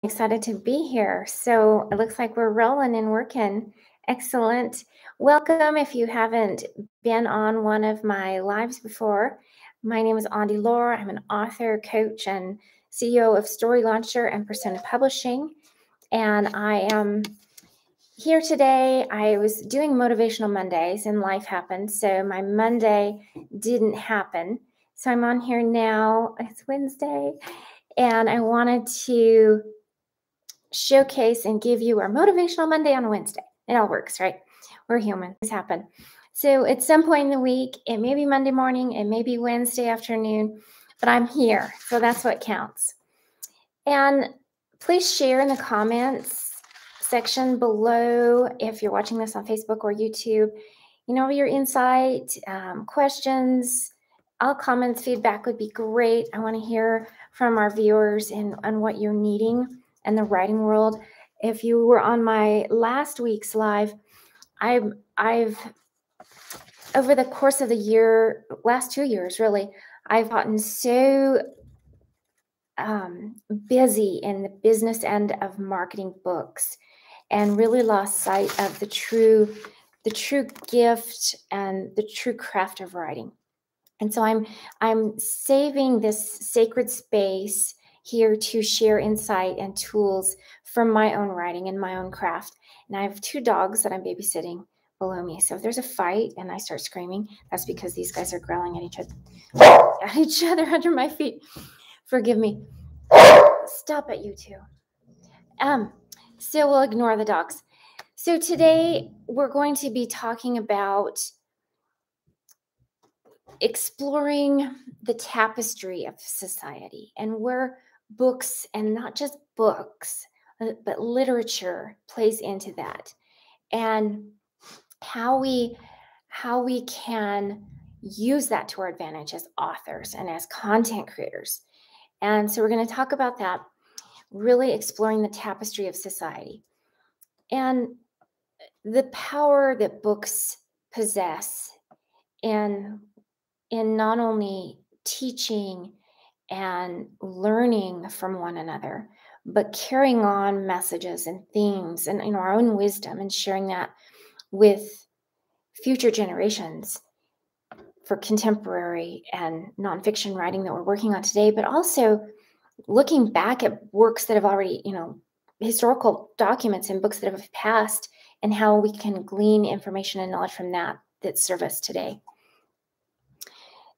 Excited to be here. So it looks like we're rolling and working. Excellent. Welcome if you haven't been on one of my lives before. My name is Ondi Laure. I'm an author, coach, and CEO of Story Launcher and Persona Publishing. And I am here today. I was doing Motivational Mondays and life happened. So my Monday didn't happen. So I'm on here now. It's Wednesday. And I wanted to showcase and give you our Motivational Monday on Wednesday. It all works, right? We're human. Things happen. So at some point in the week, it may be Monday morning, it may be Wednesday afternoon, but I'm here. So that's what counts. And please share in the comments section below if you're watching this on Facebook or YouTube, your insight, questions, all comments, feedback would be great. I want to hear from our viewers on what you're needing in the writing world. If you were on my last week's live, I've over the course of the year, last 2 years really, I've gotten so busy in the business end of marketing books and really lost sight of the true gift and the true craft of writing. And so I'm saving this sacred space here to share insight and tools from my own writing and my own craft. And I have 2 dogs that I'm babysitting below me. So if there's a fight and I start screaming, that's because these guys are growling at each other under my feet. Forgive me. Stop it, you two. So we'll ignore the dogs. So today we're going to be talking about exploring the tapestry of society and where books, and not just books, but literature plays into that, and how we can use that to our advantage as authors and as content creators. And so we're going to talk about that, really exploring the tapestry of society and the power that books possess in not only teaching and learning from one another, but carrying on messages and themes and our own wisdom and sharing that with future generations for contemporary and nonfiction writing that we're working on today, but also looking back at works that have already, historical documents and books that have passed, and how we can glean information and knowledge from that serve us today.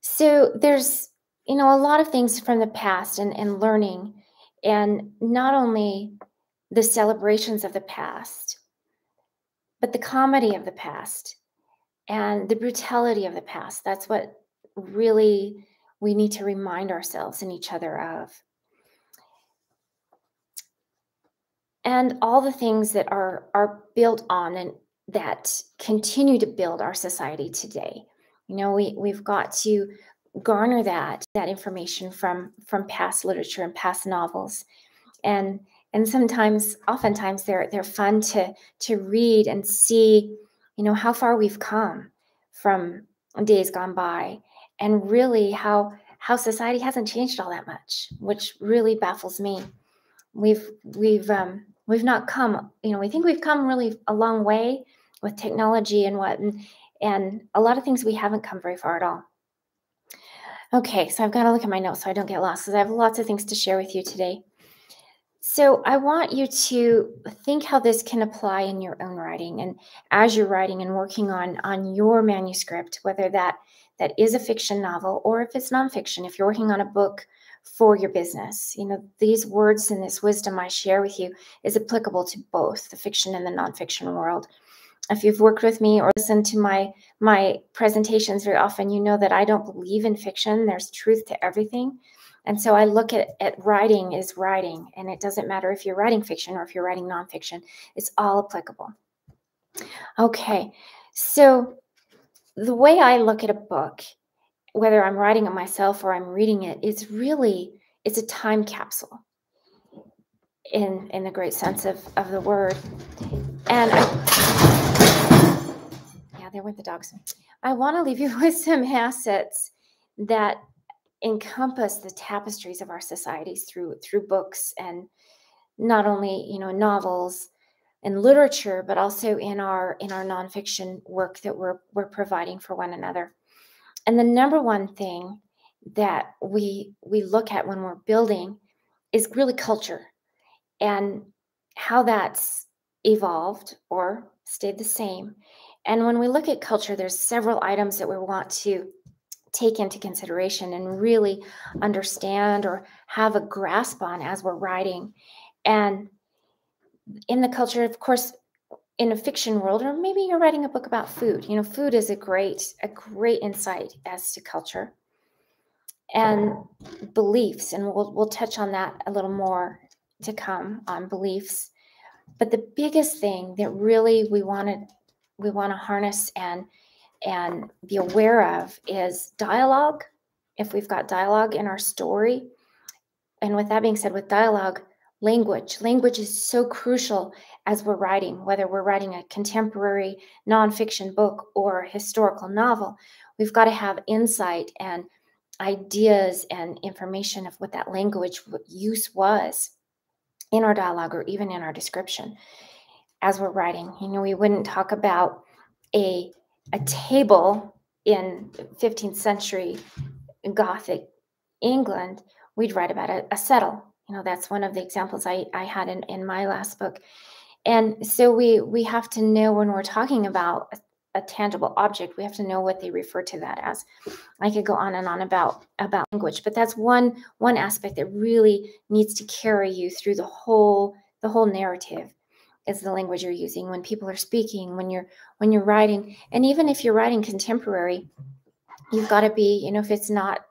So there's, a lot of things from the past and learning, and not only the celebrations of the past, but the comedy of the past and the brutality of the past. That's what really we need to remind ourselves and each other of. And all the things that are built on and that continue to build our society today. We've got to garner that information from past literature and past novels, and oftentimes they're fun to read and see, how far we've come from days gone by, and really how society hasn't changed all that much, which really baffles me. We've not come, we think we've come really a long way with technology and a lot of things we haven't come very far at all. Okay, so I've got to look at my notes so I don't get lost, because I have lots of things to share with you today. So I want you to think how this can apply in your own writing, and as you're writing and working on your manuscript, whether that is a fiction novel or if it's nonfiction, if you're working on a book for your business. These words and this wisdom I share with you is applicable to both the fiction and the nonfiction world. If you've worked with me or listened to my presentations very often, you know that I don't believe in fiction. There's truth to everything. And so I look at writing as writing, and it doesn't matter if you're writing fiction or if you're writing nonfiction. It's all applicable. Okay, so the way I look at a book, whether I'm writing it myself or I'm reading it, it's a time capsule in the great sense of the word. And there went the dogs. I want to leave you with some assets that encompass the tapestries of our societies through books and not only, novels and literature, but also in our nonfiction work that we're providing for one another. And the number one thing that we look at when we're building is really culture and how that's evolved or stayed the same. And when we look at culture, there's several items that we want to take into consideration and really understand or have a grasp on as we're writing. And in the culture, of course, in a fiction world, or maybe you're writing a book about food, food is a great insight as to culture and beliefs. And we'll touch on that a little more to come on beliefs. But the biggest thing that really we want to harness and be aware of is dialogue. If we've got dialogue in our story, and with that being said, with dialogue, language is so crucial as we're writing, whether we're writing a contemporary nonfiction book or a historical novel. We've got to have insight and ideas and information of what that language use was in our dialogue or even in our description as we're writing. We wouldn't talk about a table in 15th century Gothic England. We'd write about a settle. That's one of the examples I had in my last book. And so we have to know when we're talking about a tangible object, we have to know what they refer to that as. I could go on and on about language, but that's one aspect that really needs to carry you through the whole narrative, is the language you're using when people are speaking, when you're writing. And even if you're writing contemporary, you've got to be, if it's not,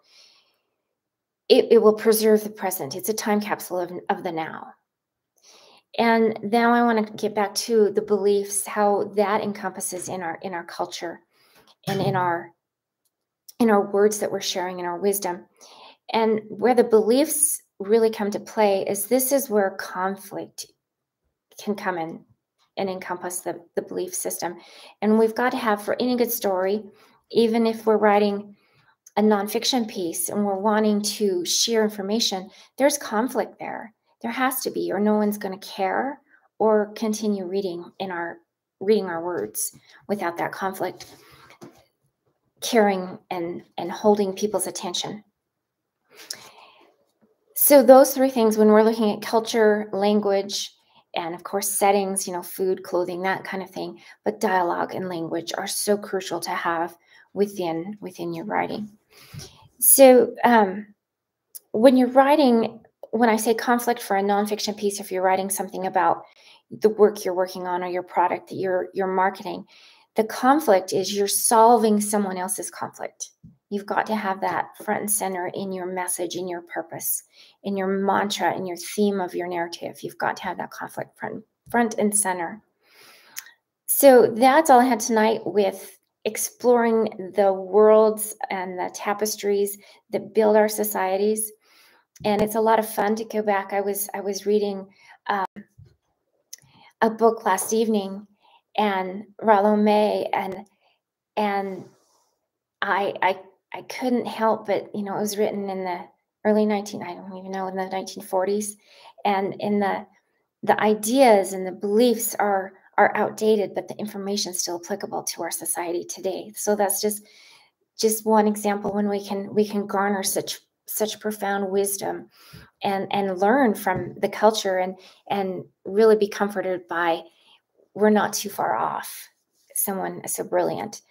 it will preserve the present. It's a time capsule of the now. And now I want to get back to the beliefs, how that encompasses in our culture and in our words that we're sharing, in our wisdom. And where the beliefs really come to play this is where conflict can come in and encompass the belief system. And we've got to have, for any good story, even if we're writing a nonfiction piece and we're wanting to share information, there's conflict there. There has to be, or no one's going to care or continue reading our words without that conflict carrying and holding people's attention. So those three things, when we're looking at culture, language, and of course settings, food, clothing, that kind of thing, but dialogue and language are so crucial to have within your writing. So when you're writing, when I say conflict for a nonfiction piece, if you're writing something about the work you're working on or your product that you're marketing, the conflict is you're solving someone else's conflict. You've got to have that front and center in your message, in your purpose, in your mantra, in your theme of your narrative. You've got to have that conflict front and center. So that's all I had tonight with exploring the worlds and the tapestries that build our societies. And it's a lot of fun to go back. I was reading a book last evening, and Rollo May, and I couldn't help but, it was written in the early in the 1940s, and in the ideas and the beliefs are outdated, but the information is still applicable to our society today. So that's just one example when we can garner such profound wisdom and learn from the culture and really be comforted by we're not too far off someone so brilliant.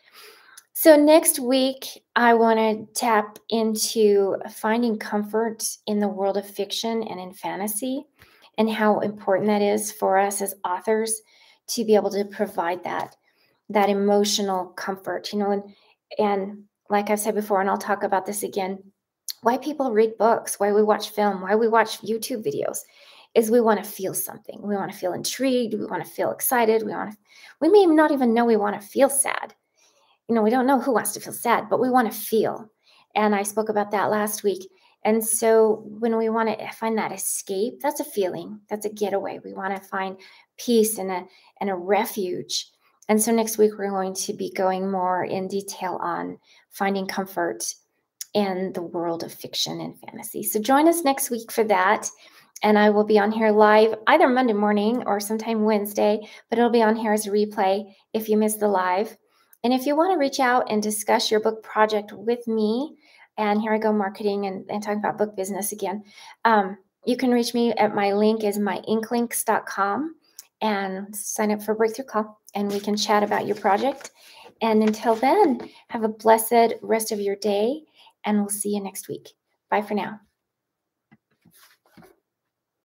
So next week, I want to tap into finding comfort in the world of fiction and in fantasy, and how important that is for us as authors to be able to provide that emotional comfort, and like I've said before, and I'll talk about this again, why people read books, why we watch film, why we watch YouTube videos, is we want to feel something. We want to feel intrigued. We want to feel excited. We may not even know we want to feel sad. We don't know who wants to feel sad, but we want to feel. And I spoke about that last week. And so when we want to find that escape, that's a feeling, that's a getaway. We want to find peace and a refuge. And so next week, we're going to be going more in detail on finding comfort in the world of fiction and fantasy. So join us next week for that. And I will be on here live either Monday morning or sometime Wednesday, but it'll be on here as a replay if you missed the live. And if you want to reach out and discuss your book project with me, and here I go marketing and talking about book business again, you can reach me at my link is myinklinks.com and sign up for Breakthrough Call, and we can chat about your project. And until then, have a blessed rest of your day, and we'll see you next week. Bye for now.